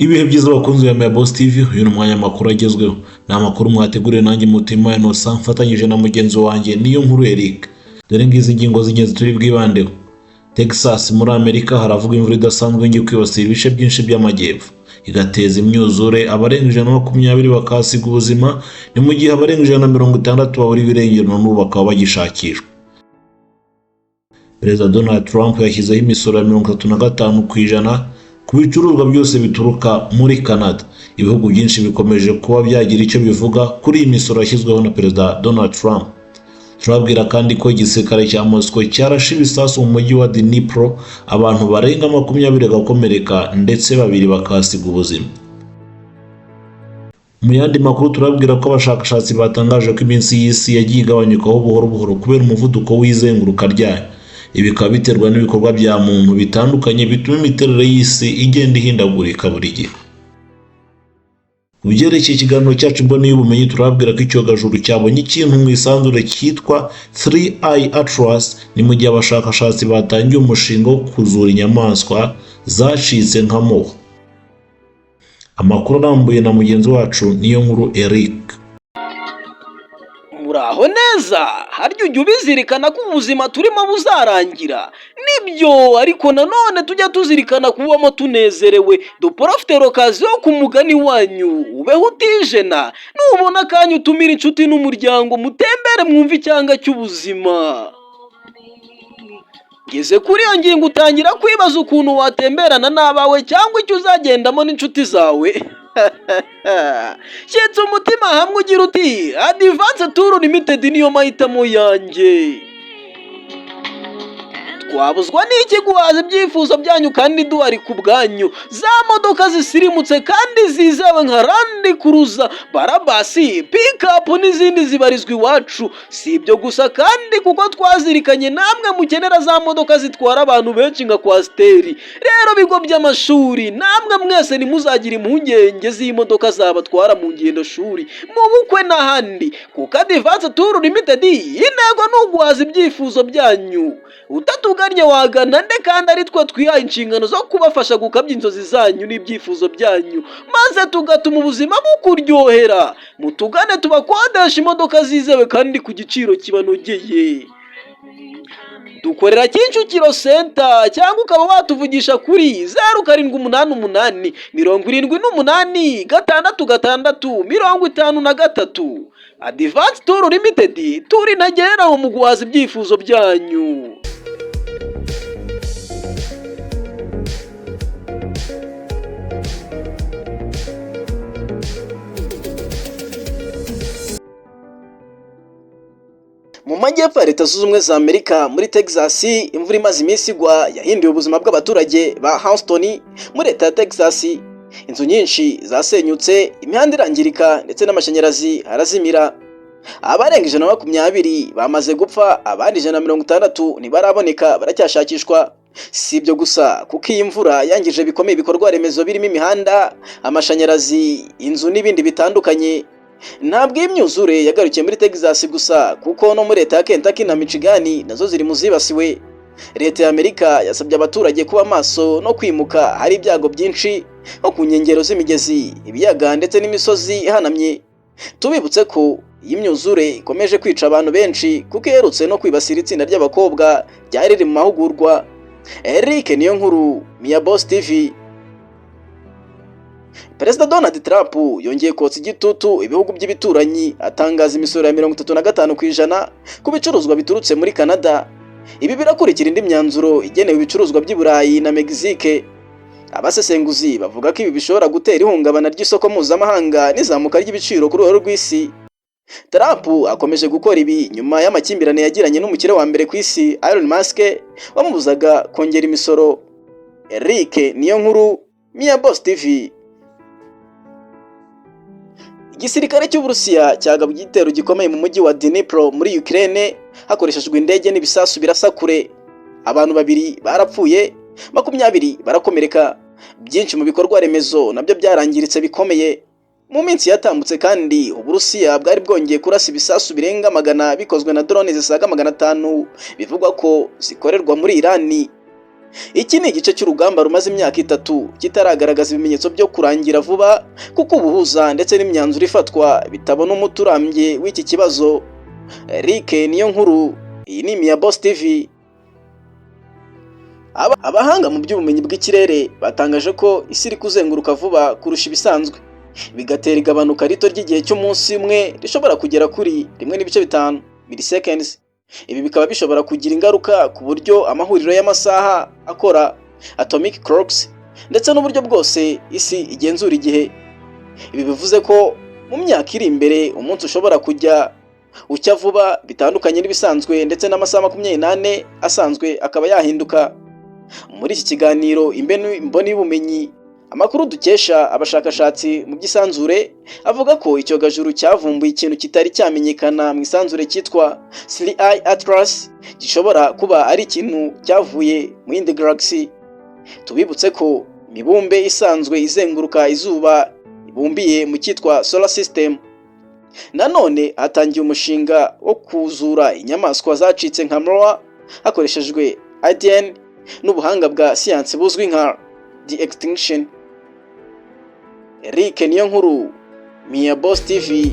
Ibihe byiza bakunzi ya Boss TV, uyu ni umwanya makuru agezweho. Ni amakuru mwateguriwe nanjye Mutima Innocent mfatanyije na mugenzi wanjye niyo nkuru Eric. Dore ngizi ingingo z'ingenzi turi bwibandeho. Texas muri Amerika haravuga imvura idasanzwe ngiye kwibasira ibice byinshi by'amajyepfo, igateza imyuzure, abarenga 120 bakasiga ubuzima, ni mu gihe abarenga 160 baburi birengero n'ubu bakaba bagishakishwa. Perezida Donald Trump yashyizeho imisoro ya 35% ku bicuruzwa byose bituruka muri Canada. Ibihugu byinshi bikomeje kuba byagira icyo bivuga kuri iyi misoro yashyizweho na Perezida Donald Trump. Turabwira kandi ko igisirikare cya Moscow cyarashe ibisasu mu mujyi wa Dnipro, abantu barenga 20 bagakomereka ndetse babiri bakasiga ubuzima. Mu yandi makuru turabwira ko abashakashatsi batangaje ko iminsi y'isi yagiye igabanyukaho buhoro buhoro kubera umuvuduko w'izenguruka ryayo. Ibi bikaba biterwa n'ibikorwa bya muntu bitandukanye bituma imiterere y'isi igenda ihindagurika buri gihe. Ubyerekeye ikiganiro cyacu mbone y'ubumenyi turabwira ko icyogajuru cyabonye ikintu mu isanzure cyitwa 3-Eye Atlas, ni mu gihe abashakashatsi batangiye umushinga wo kuzura inyamaswa zacitse nka moho. Amakuru arambuye na mugenzi wacu niyo nkuru Eric. Muraho neza, harya ujya ubizirikana ko ubuzima turimo buzarangira? Nibyo, ariko nanone tujya tuzirikana kubamo tunezerewe. Duporofite okaziyo ku mugani wanyu, ubeho utijena. Nubona akanya utumira inshuti n'umuryango mutembere mwumve icyanga cy'ubuzima. Ngeze kuri iyo ngingo utangira kwibaza ukuntu watemberana n'abawe cyangwa icyo uzagendamo n'inshuti zawe. Shyitsa umutima hamwe ugira uti Advance Tour Limited niyo mahitamo yanjye. Twabuzwa n'iki guhaza ibyifuzo byanyu kandi duhari ku bwanyu? Za modoka zisirimutse kandi zizewe nka Land Cruiser, Barabasi, Pickup n'izindi zibarizwa iwacu. Si ibyo gusa kandi kuko twazirikanye namwe mukenera za modoka zitwara abantu benshi nka Kwasiteri. Rero bigo by'amashuri namwe mwese ntimuzagira impungenge z'imodoka zabatwara mu ngendo shuri, mu bukwe n'ahandi, kuko Advance Tour Limited intego ni uguhaza ibyifuzo byanyu. Utatugannye wagana nde kandi ari twe twihaye inshingano zo kubafasha gukabya inzozi zanyu n'ibyifuzo byanyu, maze tugatuma ubuzima bukuryohera. Mutugane tubakodesha imodoka zizewe kandi ku giciro kibanogeye. Dukorera Kicukiro Center cyangwa ukaba watuvugisha kuri 0788 78 66 Advance Tour Limited, turi ntagereraho mu guhaza ibyifuzo byanyu. Mu majyepfo ya Leta Zunze Ubumwe za Amerika muri Texas, imvura imaze iminsi igwa yahinduye ubuzima bw'abaturage ba Houston muri Leta ya Texas. Inzu nyinshi zasenyutse, imihanda irangirika ndetse n'amashanyarazi arazimira. Abarenga 120 bamaze gupfa, abandi 160 ntibaraboneka baracyashakishwa. Si ibyo gusa kuko iyi mvura yangije bikomeye ibikorwa remezo birimo imihanda, amashanyarazi, inzu n'ibindi bitandukanye. Ntabwo imyuzure yagarukiye muri Texas gusa kuko no muri Leta ya Kentucky na Michigan nazo ziri mu zibasiwe. Leta ya Amerika yasabye abaturage kuba maso no kwimuka, hari ibyago byinshi nko ku nkengero z'imigezi, ibiyaga ndetse n'imisozi ihanamye. Tubibutse ko iyi myuzure ikomeje kwica abantu benshi kuko iherutse no kwibasira itsinda ry'abakobwa ryari riri mu mahugurwa. Eric niyo nkuru, Boss TV. Perezida Donald Trump yongeye kotsa igitutu ibihugu by'ibituranyi, atangaza imisoro ya 35% ku bicuruzwa biturutse muri Canada. Ibi birakurikira indi myanzuro igenewe ibicuruzwa by'i Burayi na Mexique. Abasesenguzi bavuga ko ibi bishobora gutera ihungabana ry'isoko mpuzamahanga n'izamuka ry'ibiciro ku rwego rw'isi. Trump akomeje gukora ibi nyuma y'amakimbirane yagiranye n'umukire wa mbere ku isi Elon Musk wamubuzaga kongera imisoro. Eric niyo nkuru, Boss TV. Igisirikare cy'Uburusiya cyagabye igitero gikomeye mu mujyi wa Dnipro muri Ukraine hakoreshejwe indege n'ibisasu birasa kure. Abantu 2 barapfuye, 20 barakomereka. Byinshi mu bikorwa remezo nabyo byarangiritse bikomeye. Mu minsi yatambutse kandi Uburusiya bwari bwongeye kurasa ibisasu birenga 100 bikozwe na drone zisaga 500 bivugwa ko zikorerwa muri Irani. Iki ni igice cy'urugamba rumaze imyaka 3 kitaragaragaza ibimenyetso byo kurangira vuba, kuko ubuhuza ndetse n'imyanzuro ifatwa bitabona umuti urambye w'iki kibazo. Eric Niyonkuru, iyi ni Mia Boss TV. Abahanga mu by'ubumenyi bw'ikirere batangaje ko isi iri kuzenguruka vuba kurusha ibisanzwe, bigatera igabanuka rito ry'igihe cy'umunsi umwe rishobora kugera kuri 1.5 milliseconds. Ibi bikaba bishobora kugira ingaruka ku buryo amahuriro y'amasaha akora, atomic clocks, ndetse n'uburyo bwose isi igenzura igihe. Ibi bivuze ko mu myaka iri imbere umunsi ushobora kujya ucya vuba bitandukanye n'ibisanzwe, ndetse n'amasaha 24 asanzwe akaba yahinduka. Muri iki kiganiro imboni y'ubumenyi, amakuru dukesha abashakashatsi mu by'isanzure avuga ko icyogajuru cyavumbuye ikintu kitari cyamenyekana mu isanzure cyitwa Sirius Atlas, gishobora kuba ari ikintu cyavuye mu yindi galaxy. Tubibutse ko imibumbe isanzwe izenguruka izuba ibumbiye mu cyitwa solar system. Nanone hatangiye umushinga wo kuzura inyamaswa zacitse nka Mora hakoreshejwe ADN n'ubuhanga bwa siyansi buzwi nka de-extinction. Eric Niyonkuru, Mia Boss TV.